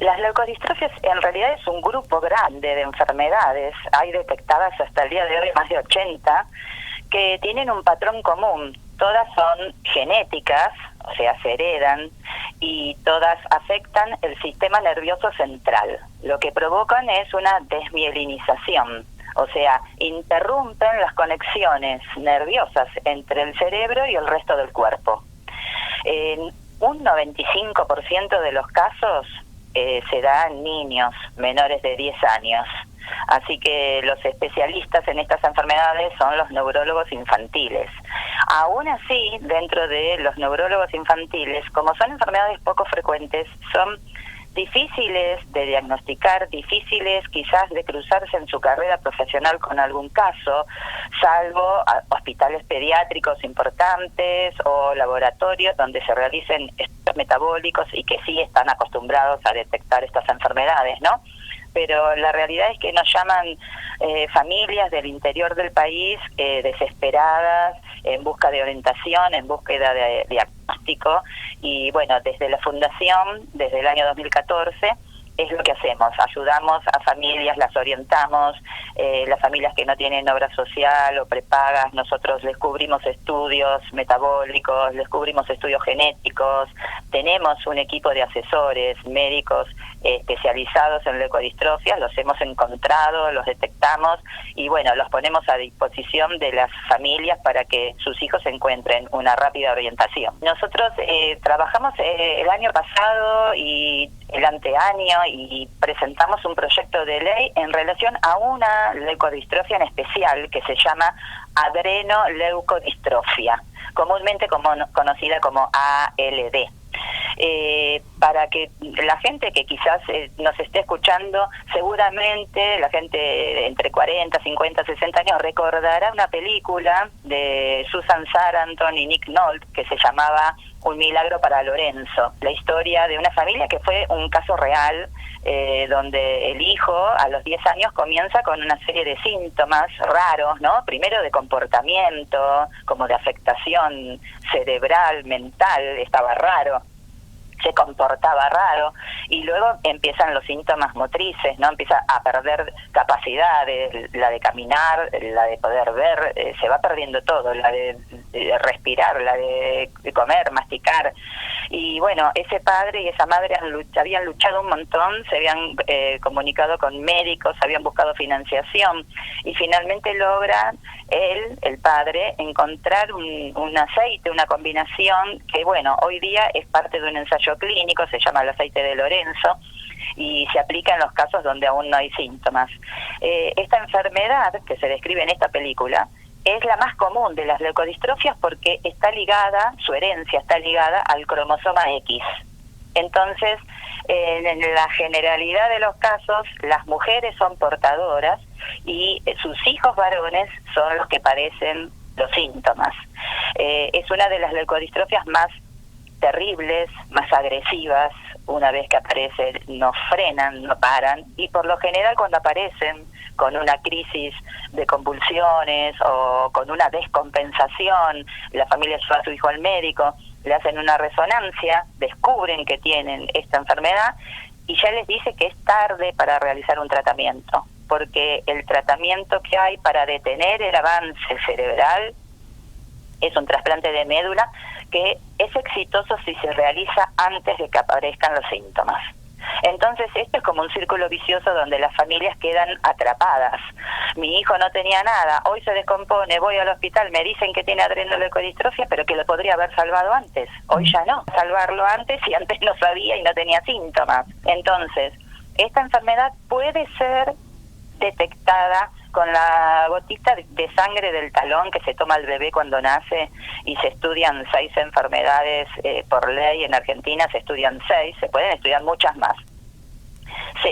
Las leucodistrofias en realidad es un grupo grande de enfermedades, hay detectadas hasta el día de hoy más de 80, que tienen un patrón común. Todas son genéticas, o sea, se heredan, y todas afectan el sistema nervioso central. Lo que provocan es una desmielinización, o sea, interrumpen las conexiones nerviosas entre el cerebro y el resto del cuerpo. En un 95% de los casos se da en niños menores de 10 años. Así que los especialistas en estas enfermedades son los neurólogos infantiles. Aún así, dentro de los neurólogos infantiles, como son enfermedades poco frecuentes, son difíciles de diagnosticar, difíciles quizás de cruzarse en su carrera profesional con algún caso, salvo hospitales pediátricos importantes o laboratorios donde se realicen estudios metabólicos y que sí están acostumbrados a detectar estas enfermedades, ¿no? Pero la realidad es que nos llaman familias del interior del país desesperadas, en busca de orientación, en búsqueda de diagnóstico, y bueno, desde la Fundación, desde el año 2014, es lo que hacemos, ayudamos a familias, las orientamos, las familias que no tienen obra social o prepagas, nosotros les cubrimos estudios metabólicos, les cubrimos estudios genéticos, tenemos un equipo de asesores, médicos especializados en leucodistrofias, los hemos encontrado, los detectamos y bueno, los ponemos a disposición de las familias para que sus hijos encuentren una rápida orientación. Nosotros trabajamos el año pasado y el anteaño y presentamos un proyecto de ley en relación a una leucodistrofia en especial que se llama adrenoleucodistrofia, comúnmente conocida como ALD. Para que la gente que quizás nos esté escuchando, seguramente la gente entre 40, 50, 60 años recordará una película de Susan Sarandon y Nick Nolte que se llamaba Un milagro para Lorenzo, la historia de una familia que fue un caso real, donde el hijo a los 10 años comienza con una serie de síntomas raros, ¿no? Primero de comportamiento, como de afectación cerebral, mental, estaba raro, se comportaba raro, y luego empiezan los síntomas motrices, ¿no? Empieza a perder capacidades, la de caminar, la de poder ver, se va perdiendo todo, la de respirar, la de comer, masticar. Y bueno, ese padre y esa madre habían luchado un montón, se habían comunicado con médicos, habían buscado financiación, y finalmente logran el padre, encontrar un aceite, una combinación que, bueno, hoy día es parte de un ensayo clínico, se llama el aceite de Lorenzo, y se aplica en los casos donde aún no hay síntomas. Esta enfermedad que se describe en esta película es la más común de las leucodistrofias porque está ligada, su herencia está ligada al cromosoma X. Entonces, en la generalidad de los casos, las mujeres son portadoras y sus hijos varones son los que padecen los síntomas. Es una de las leucodistrofias más terribles, más agresivas. Una vez que aparecen, no frenan, no paran, y por lo general cuando aparecen con una crisis de convulsiones o con una descompensación, la familia lleva a su hijo al médico, le hacen una resonancia, descubren que tienen esta enfermedad y ya les dice que es tarde para realizar un tratamiento, porque el tratamiento que hay para detener el avance cerebral es un trasplante de médula que es exitoso si se realiza antes de que aparezcan los síntomas. Entonces esto es como un círculo vicioso donde las familias quedan atrapadas. Mi hijo no tenía nada, hoy se descompone, voy al hospital, me dicen que tiene adrenoleucodistrofia, pero que lo podría haber salvado antes. Hoy ya no, salvarlo antes y antes no sabía y no tenía síntomas. Entonces, esta enfermedad puede ser detectada con la gotita de sangre del talón que se toma el bebé cuando nace, y se estudian 6 enfermedades por ley en Argentina, se estudian 6, se pueden estudiar muchas más.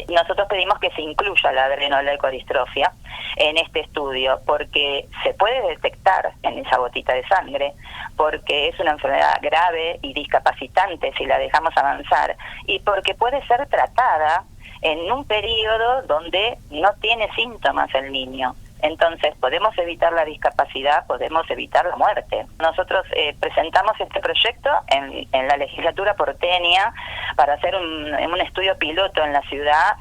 Nosotros pedimos que se incluya la adrenoleucodistrofia en este estudio porque se puede detectar en esa gotita de sangre, porque es una enfermedad grave y discapacitante si la dejamos avanzar, y porque puede ser tratada en un periodo donde no tiene síntomas el niño. Entonces, podemos evitar la discapacidad, podemos evitar la muerte. Nosotros presentamos este proyecto en la legislatura porteña para hacer un estudio piloto en la ciudad,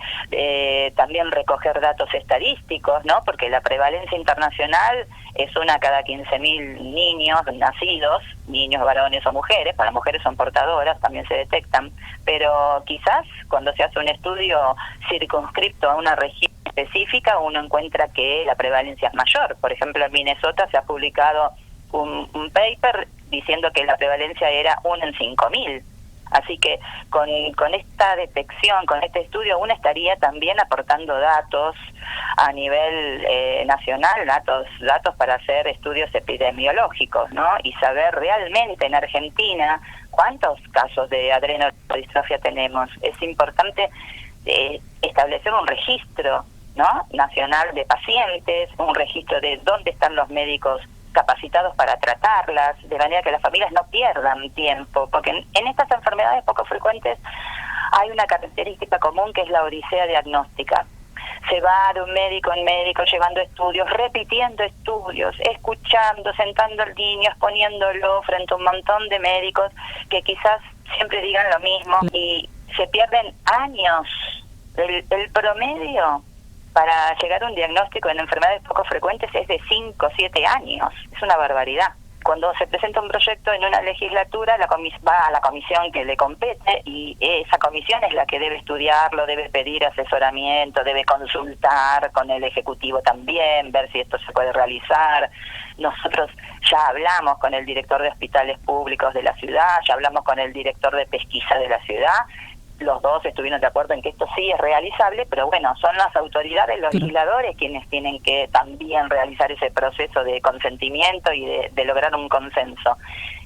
también recoger datos estadísticos, ¿no? Porque la prevalencia internacional es una cada 15.000 niños nacidos, niños varones o mujeres. Para mujeres son portadoras, también se detectan, pero quizás cuando se hace un estudio circunscripto a una región específica, uno encuentra que la prevalencia es mayor. Por ejemplo, en Minnesota se ha publicado un paper diciendo que la prevalencia era 1 en 5.000. Así que con esta detección, con este estudio, uno estaría también aportando datos a nivel nacional, datos para hacer estudios epidemiológicos, ¿no? Y saber realmente en Argentina cuántos casos de adrenodistrofia tenemos. Es importante establecer un registro, ¿no?, nacional de pacientes, un registro de dónde están los médicos capacitados para tratarlas, de manera que las familias no pierdan tiempo, porque en estas enfermedades poco frecuentes hay una característica común que es la odisea diagnóstica. Se va de un médico en médico llevando estudios, repitiendo estudios, escuchando, sentando al niño, exponiéndolo frente a un montón de médicos que quizás siempre digan lo mismo y se pierden años. El promedio para llegar a un diagnóstico en enfermedades poco frecuentes es de 5 o 7 años. Es una barbaridad. Cuando se presenta un proyecto en una legislatura, va a la comisión que le compete y esa comisión es la que debe estudiarlo, debe pedir asesoramiento, debe consultar con el Ejecutivo también, ver si esto se puede realizar. Nosotros ya hablamos con el director de hospitales públicos de la ciudad, ya hablamos con el director de pesquisa de la ciudad. Los dos estuvieron de acuerdo en que esto sí es realizable, pero bueno, son las autoridades, los legisladores, quienes tienen que también realizar ese proceso de consentimiento y de lograr un consenso.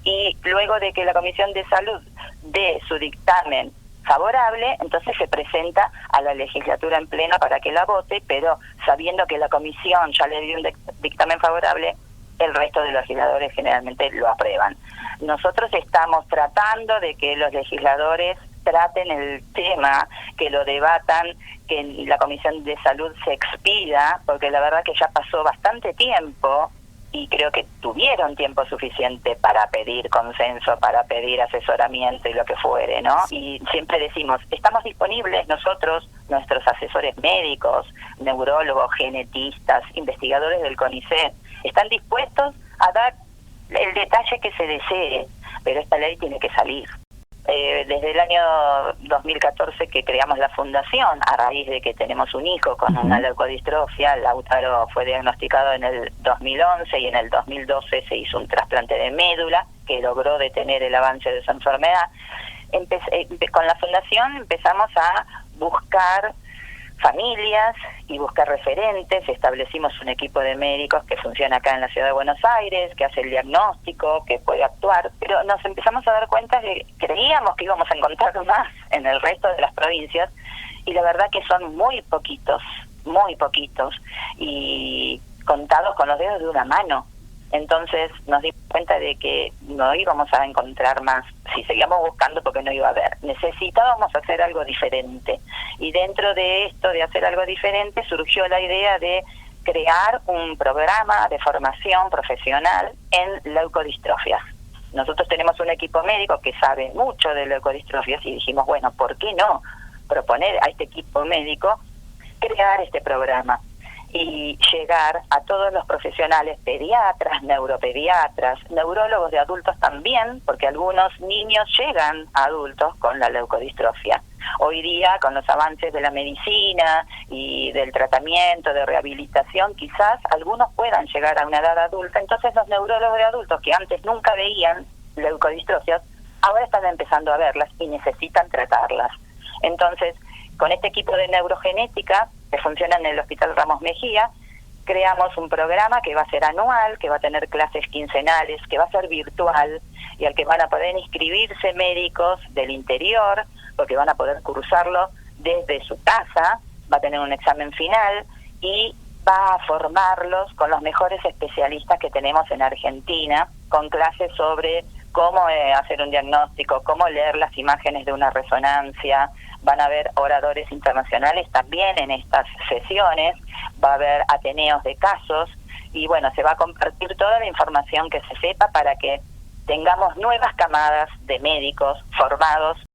Y luego de que la Comisión de Salud dé su dictamen favorable, entonces se presenta a la legislatura en pleno para que la vote, pero sabiendo que la comisión ya le dio un dictamen favorable, el resto de los legisladores generalmente lo aprueban. Nosotros estamos tratando de que los legisladores traten el tema, que lo debatan, que la Comisión de Salud se expida, porque la verdad que ya pasó bastante tiempo y creo que tuvieron tiempo suficiente para pedir consenso, para pedir asesoramiento y lo que fuere, ¿no? Y siempre decimos, estamos disponibles nosotros, nuestros asesores médicos, neurólogos, genetistas, investigadores del CONICET, están dispuestos a dar el detalle que se desee, pero esta ley tiene que salir. Desde el año 2014 que creamos la fundación, a raíz de que tenemos un hijo con una leucodistrofia, Lautaro fue diagnosticado en el 2011 y en el 2012 se hizo un trasplante de médula que logró detener el avance de esa enfermedad. Con la fundación empezamos a buscar familias y buscar referentes. Establecimos un equipo de médicos que funciona acá en la ciudad de Buenos Aires, que hace el diagnóstico, que puede actuar, pero nos empezamos a dar cuenta de que creíamos que íbamos a encontrar más en el resto de las provincias y la verdad que son muy poquitos y contados con los dedos de una mano. Entonces nos dimos cuenta de que no íbamos a encontrar más si seguíamos buscando, porque no iba a haber. Necesitábamos hacer algo diferente. Y dentro de esto de hacer algo diferente surgió la idea de crear un programa de formación profesional en leucodistrofias. Nosotros tenemos un equipo médico que sabe mucho de leucodistrofias y dijimos, bueno, ¿por qué no proponer a este equipo médico crear este programa y llegar a todos los profesionales, pediatras, neuropediatras, neurólogos de adultos también, porque algunos niños llegan a adultos con la leucodistrofia? Hoy día, con los avances de la medicina y del tratamiento, de rehabilitación, quizás algunos puedan llegar a una edad adulta. Entonces los neurólogos de adultos que antes nunca veían leucodistrofias, ahora están empezando a verlas y necesitan tratarlas. Entonces, con este equipo de neurogenética que funciona en el Hospital Ramos Mejía, creamos un programa que va a ser anual, que va a tener clases quincenales, que va a ser virtual y al que van a poder inscribirse médicos del interior, porque van a poder cursarlo desde su casa, va a tener un examen final y va a formarlos con los mejores especialistas que tenemos en Argentina, con clases sobre cómo hacer un diagnóstico, cómo leer las imágenes de una resonancia, van a haber oradores internacionales también en estas sesiones, va a haber ateneos de casos, y bueno, se va a compartir toda la información que se sepa para que tengamos nuevas camadas de médicos formados